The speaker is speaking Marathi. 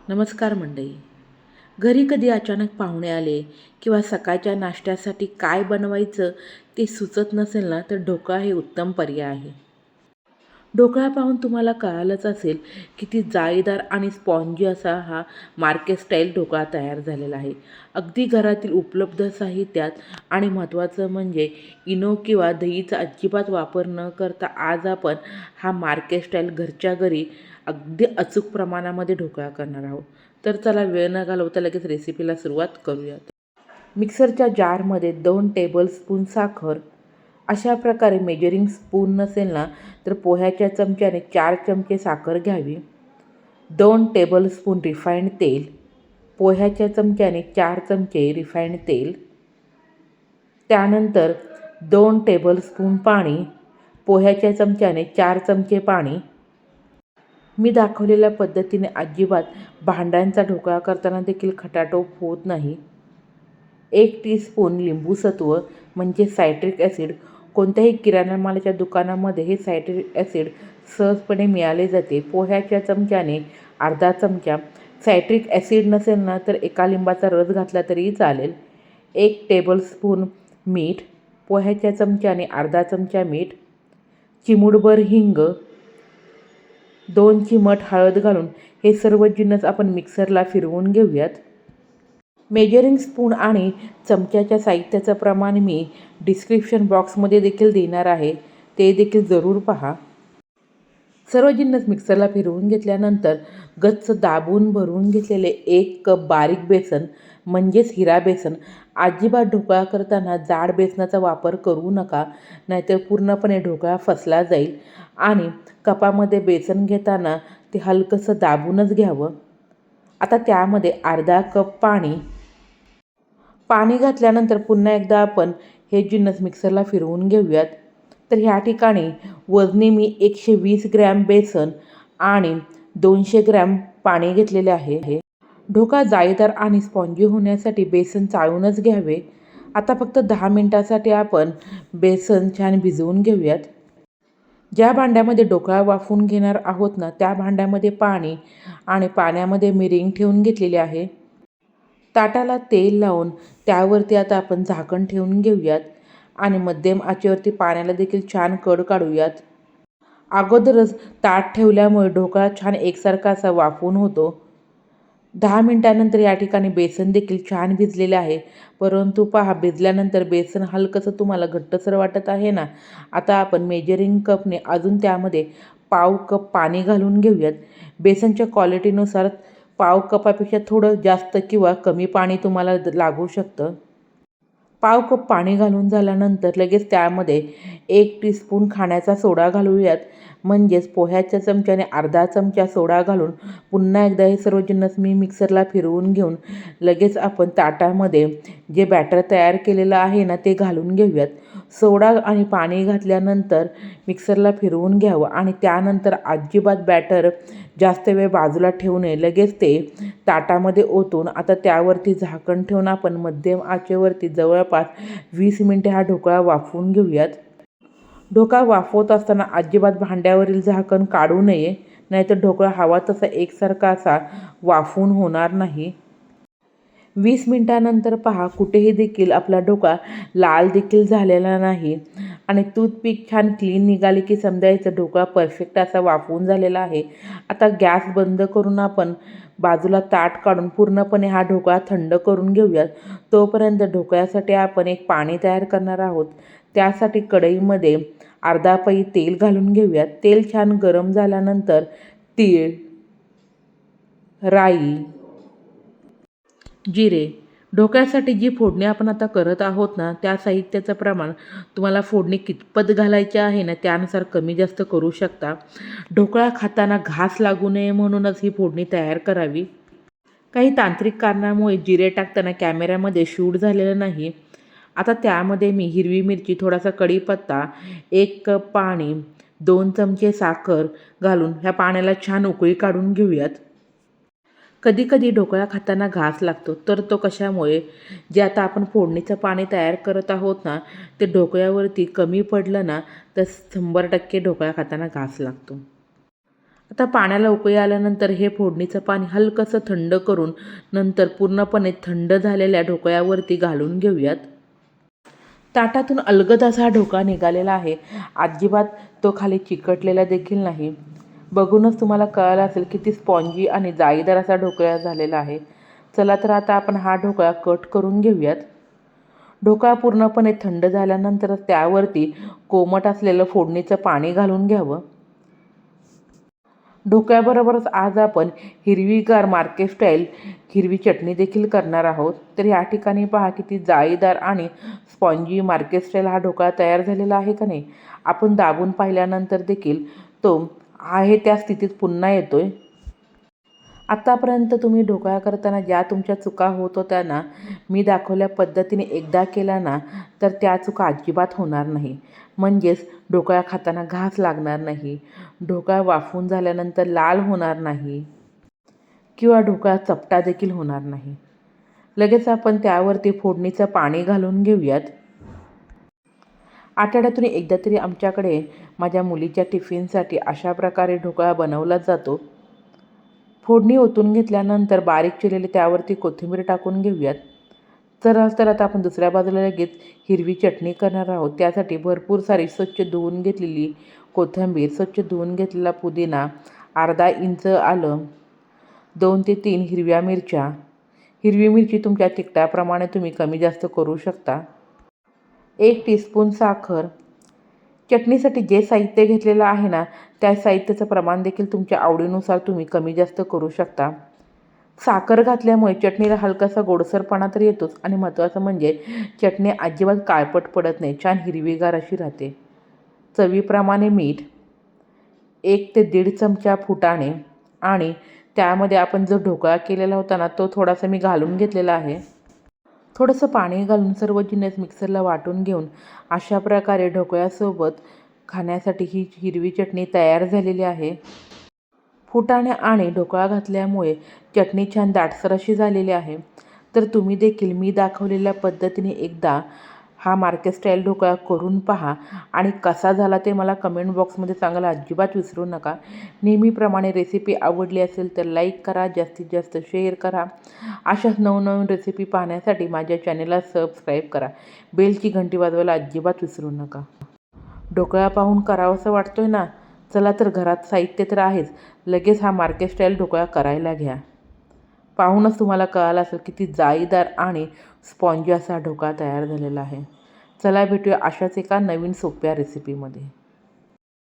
नमस्कार मंडळी. घरी कधी अचानक पाहुणे आले किंवा सकाळच्या नाश्त्यासाठी काय बनवायचं ते सुचत नसेल ना, तर ढोकळा हे उत्तम पर्याय आहे. ढोकळा पाहून तुम्हाला कळालंच असेल किती जाळीदार आणि स्पॉन्जी असा हा मार्केट स्टाईल ढोकळा तयार झालेला आहे. अगदी घरातील उपलब्ध साहित्यात आणि महत्त्वाचं म्हणजे इनो किंवा दहीचा अजिबात वापर न करता आज आपण हा मार्केट स्टाईल घरच्या घरी अगदी अचूक प्रमाणामध्ये ढोकळा करणार आहोत. तर चला वेळ न घालवता लगेच रेसिपीला सुरुवात करूयात. मिक्सरच्या जारमध्ये 2 टेबलस्पून साखर, अशा प्रकारे मेजरिंग स्पून नसेल ना, तर पोह्याच्या चमच्याने 4 चमचे साखर घ्यावी. 2 टेबलस्पून रिफाईंड तेल, पोह्याच्या चमच्याने 4 चमचे रिफाईंड तेल. त्यानंतर 2 टेबलस्पून पाणी, पोह्याच्या चमच्याने 4 चमचे पाणी. मी दाखवलेल्या पद्धतीने अजिबात भांड्यांचा ढोकळा करताना देखील खटाटोप होत नाही. 1 टीस्पून लिंबूसत्व म्हणजे सायट्रिक ॲसिड. कोणत्याही किराणा मालाच्या दुकानामध्ये हे सायट्रिक ॲसिड सहजपणे मिळाले जाते. पोह्याच्या चमच्याने अर्धा चमचा. सायट्रिक ॲसिड नसेल ना, तर एका लिंबाचा रस घातला तरीही चालेल. 1 टेबलस्पून मीठ, पोह्याच्या चमच्याने अर्धा चमचा मीठ. चिमूटभर हिंग, 2 चिमट हळद घालून हे सर्व जिन्नस आपण मिक्सरला फिरवून घेऊयात. मेजरिंग स्पून आणि चमच्याच्या साहित्याचं प्रमाण मी डिस्क्रिप्शन बॉक्समध्ये देखील देणार आहे, ते देखील जरूर पहा. सर्व जिन्नस मिक्सरला फिरवून घेतल्यानंतर गच्च दाबून भरून घेतलेले 1 कप बारीक बेसन म्हणजेच हिरा बेसन. अजिबात ढोकळा करताना जाड बेसनाचा वापर करू नका, नाहीतर पूर्णपणे ढोकळा फसला जाईल. आणि कपामध्ये बेसन घेताना ते हलकंसं दाबूनच घ्यावं. आता त्यामध्ये अर्धा कप पाणी घातल्यानंतर पुन्हा एकदा आपण हे जिन्नस मिक्सरला फिरवून घेऊयात. तर ह्या ठिकाणी वजनी मी 120 ग्रॅम बेसन आणि 200 ग्रॅम पाणी घेतलेले आहे. ढोकळा जाळीदार आणि स्पॉन्जी होण्यासाठी बेसन चाळूनच घ्यावे. आता फक्त 10 मिनिटांसाठी आपण बेसन छान भिजवून घेऊयात. ज्या भांड्यामध्ये ढोकळा वाफवून घेणार आहोत ना, त्या भांड्यामध्ये पाणी आणि पाण्यामध्ये मी रिंग ठेवून घेतलेली आहे. ताटाला तेल लावून त्यावरती आता आपण झाकण ठेवून घेऊयात आणि मध्यम आचेवरती पाण्याला देखील छान कड काढूयात. अगोदरच ताट ठेवल्यामुळे ढोकळा छान एकसारखा असा वाफवून होतो. 10 मिनिटांनंतर या ठिकाणी बेसन देखील छान भिजलेले आहे. परंतु पहा, भिजल्यानंतर बेसन हलकंसं तुम्हाला घट्टसर वाटत आहे ना. आता आपण मेजरिंग कपने अजून त्यामध्ये पाव कप पाणी घालून घेऊयात. बेसनच्या क्वालिटीनुसार पाव कपापेक्षा थोडं जास्त किंवा कमी पाणी तुम्हाला लागू शकतं. पाव कप पाणी घालून झाल्यानंतर लगेच त्यामध्ये 1 टीस्पून खाण्याचा सोडा घालूयात. म्हणजेच पोह्याच्या चमच्याने अर्धा चमचा सोडा घालून पुन्हा एकदा हे सर्व जिन्नस मी मिक्सरला फिरवून घेऊन लगेच आपण ताटामध्ये जे बॅटर तयार केलेलं आहे ना, ते घालून घेऊयात. सोडा आणि पाणी घातल्यानंतर मिक्सरला फिरवून घ्यावं आणि त्यानंतर अजिबात बॅटर जास्त वेळ बाजूला ठेवू नये. लगेच ते ताटामध्ये ओतून आता त्यावरती झाकण ठेवून आपण मध्यम आचेवरती जवळपास 20 मिनिटे हा ढोकळा वाफवून घेऊयात. ढोकळा वाफवत असताना अजिबात भांड्यावरील झाकण काढू नये, नाहीतर ढोकळा हवा तसा एकसारखा असा वाफवून होणार नाही. 20 मिनिटांनंतर पहा, कुठेही देखील आपला ढोकळा लाल देखील झालेला नाही आणि टूथपिक छान क्लीन निघाली की समजायचं ढोकळा परफेक्ट असा वाफवून झालेला आहे. आता गॅस बंद करून आपण बाजूला ताट काढून पूर्णपणे हा ढोकळा थंड करून घेऊयात. तोपर्यंत ढोकळ्यासाठी आपण एक पाणी तयार करणार आहोत. त्यासाठी कढईमध्ये अर्धा पई तेल घालून घेऊयात. तेल छान गरम झाल्यानंतर तीळ, राई, जिरे. ढोकळ्यासाठी जी फोडणी आपण आता करत आहोत ना, त्या साहित्याचं प्रमाण तुम्हाला फोडणी कितपत घालायची आहे ना, त्यानुसार कमी जास्त करू शकता. ढोकळा खाताना घास लागू नये म्हणूनच ही फोडणी तयार करावी. काही तांत्रिक कारणामुळे जिरे टाकताना कॅमेऱ्यामध्ये शूट झालेलं नाही. आता त्यामध्ये मी हिरवी मिरची, थोडासा कढीपत्ता, 1 कप पाणी, 2 चमचे साखर घालून ह्या पाण्याला छान उकळी काढून घेऊयात. कधी-कधी ढोकळा खाताना घास लागतो, तर तो कशामुळे? जे आता आपण फोडणीचं पाणी तयार करत आहोत ना, ते ढोकळ्यावरती कमी पडलं ना, तर 100% ढोकळा खाताना घास लागतो. आता पाण्याला उकळी आल्यानंतर हे फोडणीचं पाणी हलकंसं थंड करून नंतर पूर्णपणे थंड झालेल्या ढोकळ्यावरती घालून घेऊयात. ताटातून अलगद असा ढोकळा निघालेला आहे. अजिबात तो खाली चिकटलेला देखील नाही. बघूनच तुम्हाला कळालं असेल किती स्पॉन्जी आणि जाळीदार असा ढोकळा झालेला आहे. चला तर आता आपण हा ढोकळा कट करून घेऊयात. ढोकळा पूर्णपणे थंड झाल्यानंतर त्यावरती कोमट असलेलं फोडणीचं पाणी घालून घ्यावं. ढोकळ्याबरोबरच आज आपण हिरवीगार मार्केट स्टाईल हिरवी चटणी देखील करणार आहोत. तर या ठिकाणी पहा किती जाळीदार आणि स्पॉन्जी मार्केट स्टाईल हा ढोकळा तयार झालेला आहे का नाही. आपण दाबून पाहिल्यानंतर देखील तो आहे त्या स्थितीत पुन्हा येतोय. आतापर्यंत तुम्ही ढोकळा करताना ज्या तुमच्या चुका होत होत्या ना, मी दाखवल्या पद्धतीने एकदा केल्या ना तर त्या चुका अजिबात होणार नाही. म्हणजेच ढोकळा खाताना घास लागणार नाही, ढोकळा वाफवून झाल्यानंतर लाल होणार नाही किंवा ढोकळा चपटा देखील होणार नाही. लगेच आपण त्यावरती फोडणीचं पाणी घालून घेऊयात. आठवड्यातून एकदा तरी आमच्याकडे माझ्या मुलीच्या टिफिनसाठी अशा प्रकारे ढोकळा बनवला जातो. फोडणी ओतून घेतल्यानंतर बारीक चिरलेली त्यावरती कोथिंबीर टाकून घेऊयात. तर आता आपण दुसऱ्या बाजूला लगेच हिरवी चटणी करणार आहोत. त्यासाठी भरपूर सारी स्वच्छ धुवून घेतलेली कोथिंबीर, स्वच्छ धुवून घेतलेला पुदिना, अर्धा इंच आलं, 2 ते 3 हिरव्या मिरच्या. हिरवी मिरची तुमच्या तिखटाप्रमाणे तुम्ही कमी जास्त करू शकता. 1 टीस्पून साखर. चटणीसाठी जे साहित्य घेतलेलं आहे ना त्या साहित्याचं प्रमाण देखील तुमच्या आवडीनुसार तुम्ही कमी जास्त करू शकता. साखर घातल्यामुळे चटणीला हलकासा गोडसरपणा तर येतोच आणि महत्त्वाचं म्हणजे चटणी अजिबात काळपट पडत नाही, छान हिरवीगार अशी राहते. चवीप्रमाणे मीठ, 1 ते 1.5 चमचा फुटाणे आणि त्यामध्ये आपण जो ढोकळा केलेला होता ना तो थोडासा मी घालून घेतलेला आहे. थोडंसं पाणी घालून सर्व जिन्नस मिक्सरला वाटून घेऊन अशा प्रकारे ढोकळ्यासोबत खाण्यासाठी ही हिरवी चटणी तयार झालेली आहे. फुटाणे आणि ढोकळा घातल्यामुळे चटणी छान दाटसर अशी झालेली आहे. तर तुम्ही देखील मी दाखवलेल्या पद्धतीने एकदा हा मार्केट स्टाईल ढोकळा करून पहा आणि कसा झाला ते मला कमेंट बॉक्समध्ये सांगायला अजिबात विसरू नका. नेहमीप्रमाणे रेसिपी आवडली असेल तर लाईक करा, जास्तीत जास्त शेअर करा. अशाच नवनवीन रेसिपी पाहण्यासाठी माझ्या चॅनेलला सबस्क्राईब करा. बेलची घंटी वाजवायला अजिबात विसरू नका. ढोकळा पाहून करावंसं वाटतोय ना, चला तर घरात साहित्य तर आहेच, लगेच हा मार्केट स्टाईल ढोकळा करायला घ्या. पाहूनच तुम्हाला कळालं असेल किती जाळीदार आणि स्पॉन्जी असा ढोकळा तयार झालेला आहे. चला भेटूया अशाच एका नवीन सोप्या रेसिपीमध्ये.